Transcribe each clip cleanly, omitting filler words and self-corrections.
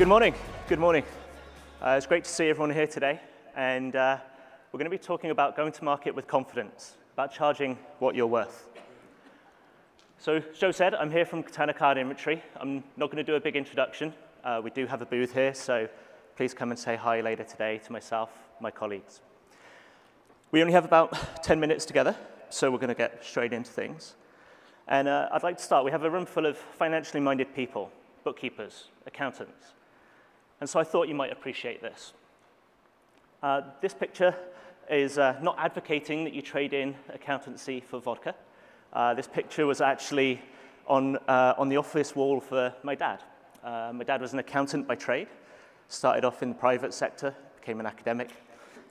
Good morning. Good morning. It's great to see everyone here today, and we're going to be talking about going to market with confidence, about charging what you're worth. So, as Joe said, I'm here from Katana Cloud Inventory. I'm not going to do a big introduction. We do have a booth here, so please come and say hi later today to myself, my colleagues. We only have about 10 minutes together, so we're going to get straight into things. And I'd like to start. We have a room full of financially minded people, bookkeepers, accountants. And so I thought you might appreciate this. This picture is not advocating that you trade in accountancy for vodka. This picture was actually on the office wall for my dad. My dad was an accountant by trade, started off in the private sector, became an academic,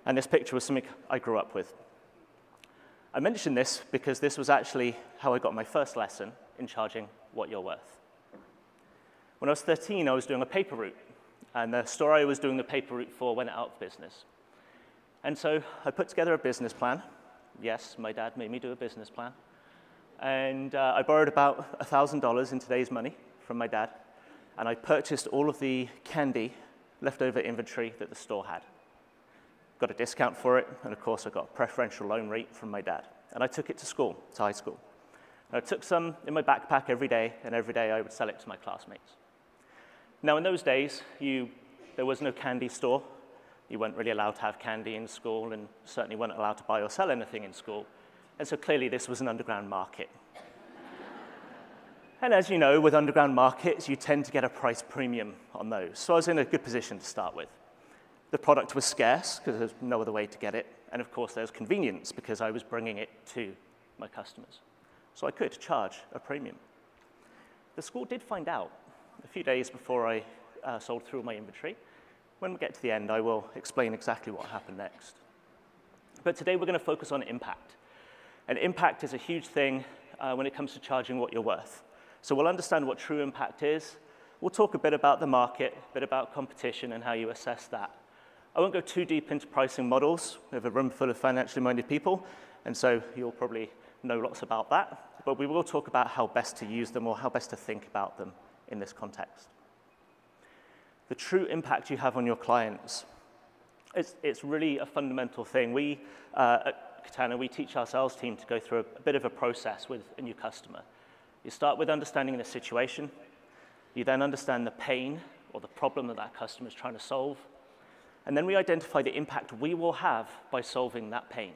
and this picture was something I grew up with. I mention this because this was actually how I got my first lesson in charging what you're worth. When I was 13, I was doing a paper route, and the store I was doing the paper route for went out of business. And so I put together a business plan. Yes, my dad made me do a business plan. And I borrowed about $1,000 in today's money from my dad, and I purchased all of the candy leftover inventory that the store had. Got a discount for it, and of course I got a preferential loan rate from my dad. And I took it to school, to high school. And I took some in my backpack every day, and every day I would sell it to my classmates. Now in those days, there was no candy store. You weren't really allowed to have candy in school, and certainly weren't allowed to buy or sell anything in school. And so clearly this was an underground market. And as you know, with underground markets, you tend to get a price premium on those. So I was in a good position to start with. The product was scarce because there was no other way to get it. And of course, there was convenience because I was bringing it to my customers. So I could charge a premium. The school did find out a few days before I sold through my inventory. When we get to the end, I will explain exactly what happened next. But today we're going to focus on impact. And impact is a huge thing when it comes to charging what you're worth. So we'll understand what true impact is. We'll talk a bit about the market, a bit about competition and how you assess that. I won't go too deep into pricing models. We have a room full of financially minded people, and so you'll probably know lots about that. But we will talk about how best to use them or how best to think about them in this context. The true impact you have on your clients, it's really a fundamental thing. We, at Katana, we teach our sales team to go through a bit of a process with a new customer. You start with understanding the situation. You then understand the pain or the problem that customer is trying to solve. And then we identify the impact we will have by solving that pain.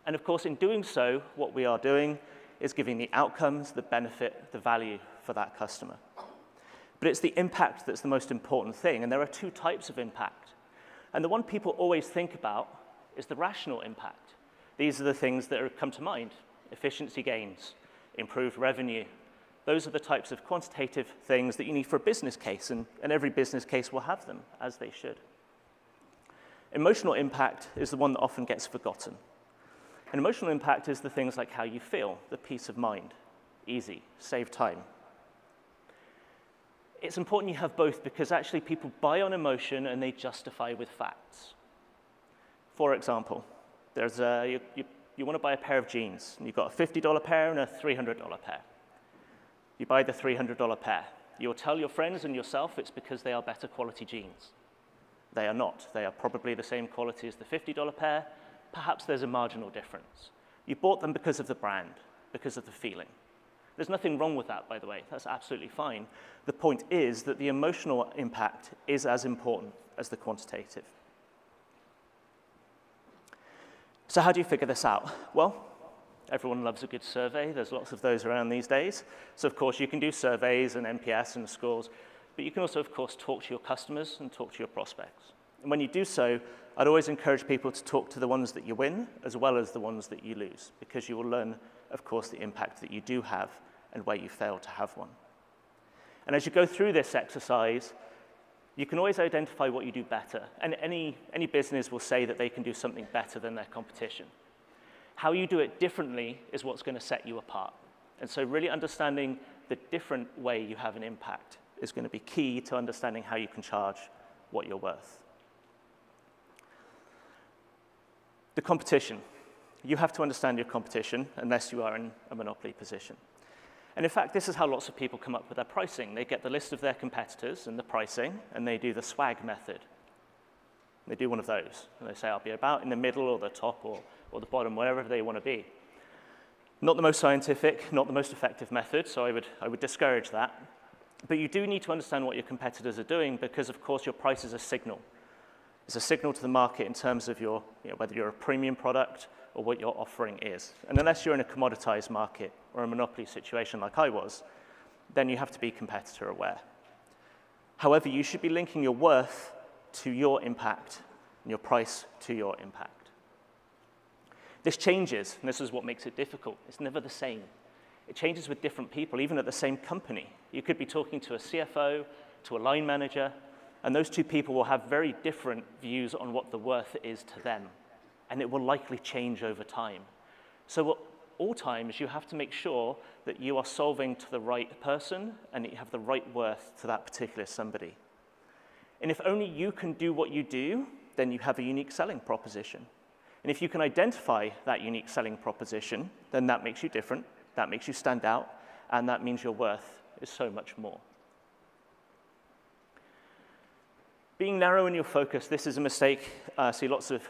And of course, in doing so, what we are doing is giving the outcomes, the benefit, the value for that customer. But it's the impact that's the most important thing, and there are two types of impact. And the one people always think about is the rational impact. These are the things that come to mind: efficiency gains, improved revenue. Those are the types of quantitative things that you need for a business case, and every business case will have them, as they should. Emotional impact is the one that often gets forgotten. And emotional impact is the things like how you feel, the peace of mind, easy, save time. It's important you have both because actually people buy on emotion and they justify with facts. For example, you want to buy a pair of jeans, and you've got a $50 pair and a $300 pair. You buy the $300 pair. You'll tell your friends and yourself it's because they are better quality jeans. They are not. They are probably the same quality as the $50 pair. Perhaps there's a marginal difference. You bought them because of the brand, because of the feeling. There's nothing wrong with that, by the way. That's absolutely fine. The point is that the emotional impact is as important as the quantitative. So how do you figure this out? Well, everyone loves a good survey. There's lots of those around these days. So of course, you can do surveys and NPS and scores, but you can also, of course, talk to your customers and talk to your prospects. And when you do so, I'd always encourage people to talk to the ones that you win as well as the ones that you lose, because you will learn, of course, the impact that you do have and where you fail to have one. And as you go through this exercise, you can always identify what you do better. And any business will say that they can do something better than their competition. How you do it differently is what's going to set you apart. And so really understanding the different way you have an impact is going to be key to understanding how you can charge what you're worth. The competition. You have to understand your competition unless you are in a monopoly position. And in fact, this is how lots of people come up with their pricing. They get the list of their competitors and the pricing, and they do the swag method. They do one of those. And they say, I'll be about in the middle or the top or the bottom, wherever they want to be. Not the most scientific, not the most effective method, so I would discourage that. But you do need to understand what your competitors are doing because, of course, your price is a signal. It's a signal to the market in terms of whether you're a premium product or what your offering is. And unless you're in a commoditized market or a monopoly situation like I was, then you have to be competitor aware. However, you should be linking your worth to your impact and your price to your impact. This changes, and this is what makes it difficult. It's never the same. It changes with different people, even at the same company. You could be talking to a CFO, to a line manager, and those two people will have very different views on what the worth is to them, and it will likely change over time. So at all times, you have to make sure that you are solving to the right person and that you have the right worth to that particular somebody. And if only you can do what you do, then you have a unique selling proposition. And if you can identify that unique selling proposition, then that makes you different, that makes you stand out, and that means your worth is so much more. Being narrow in your focus, this is a mistake I see lots of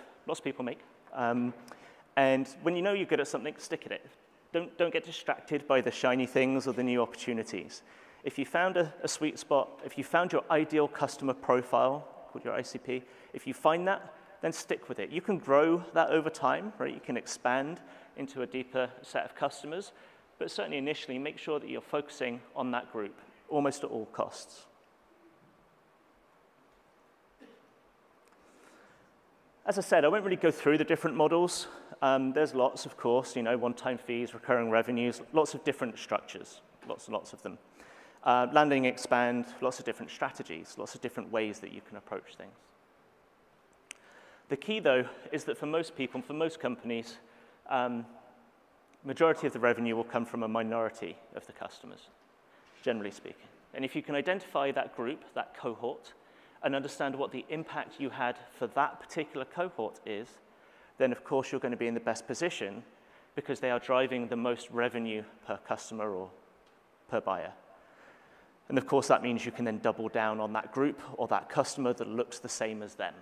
people make. And when you know you're good at something, stick at it. Don't get distracted by the shiny things or the new opportunities. If you found a sweet spot, if you found your ideal customer profile, called your ICP, if you find that, then stick with it. You can grow that over time, right? You can expand into a deeper set of customers, but certainly initially, make sure that you're focusing on that group, almost at all costs. As I said, I won't really go through the different models. There's lots, of course, one-time fees, recurring revenues, lots of different structures, lots and lots of them. Landing, expand, lots of different strategies, lots of different ways that you can approach things. The key, though, is that for most people, for most companies, majority of the revenue will come from a minority of the customers, generally speaking. And if you can identify that group, that cohort, and understand what the impact you had for that particular cohort is, then of course you're going to be in the best position because they are driving the most revenue per customer or per buyer. And of course that means you can then double down on that group or that customer that looks the same as them.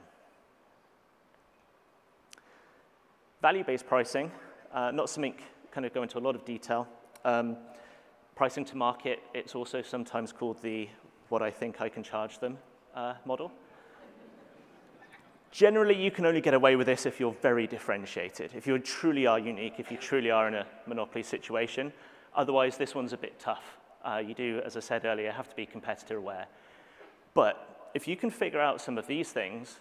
Value-based pricing, not something kind of go into a lot of detail. Pricing to market, it's also sometimes called the what I think I can charge them model. Generally, you can only get away with this if you're very differentiated, if you truly are unique, if you truly are in a monopoly situation. Otherwise, this one's a bit tough. You do, as I said earlier, have to be competitor aware. But if you can figure out some of these things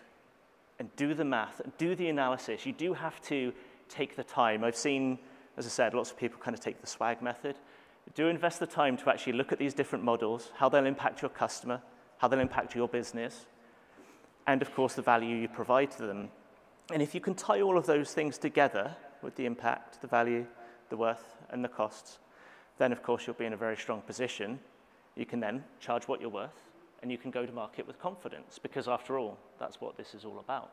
and do the math, and do the analysis, you do have to take the time. I've seen, as I said, lots of people kind of take the swag method. Do invest the time to actually look at these different models, how they'll impact your customer, how they'll impact your business, and of course the value you provide to them. And if you can tie all of those things together with the impact, the value, the worth, and the costs, then of course you'll be in a very strong position. You can then charge what you're worth, and you can go to market with confidence, because after all, that's what this is all about.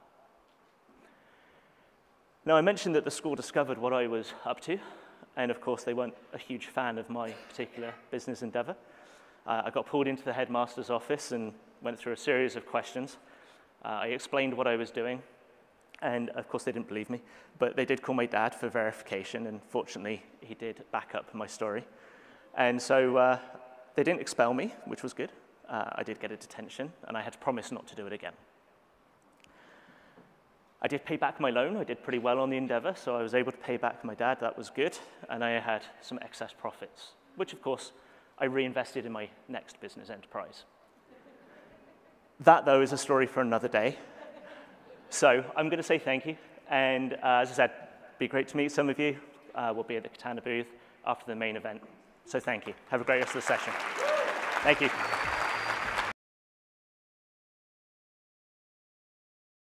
Now, I mentioned that the school discovered what I was up to, and of course they weren't a huge fan of my particular business endeavor. I got pulled into the headmaster's office and went through a series of questions. I explained what I was doing, and of course they didn't believe me, but they did call my dad for verification, and fortunately he did back up my story. And so they didn't expel me, which was good. I did get a detention, and I had to promise not to do it again. I did pay back my loan. I did pretty well on the endeavor, so I was able to pay back my dad. That was good, and I had some excess profits, which of course I reinvested in my next business enterprise. That, though, is a story for another day. So I'm going to say thank you, and as I said, it'd be great to meet some of you. We'll be at the Katana booth after the main event. So thank you. Have a great rest of the session. Thank you.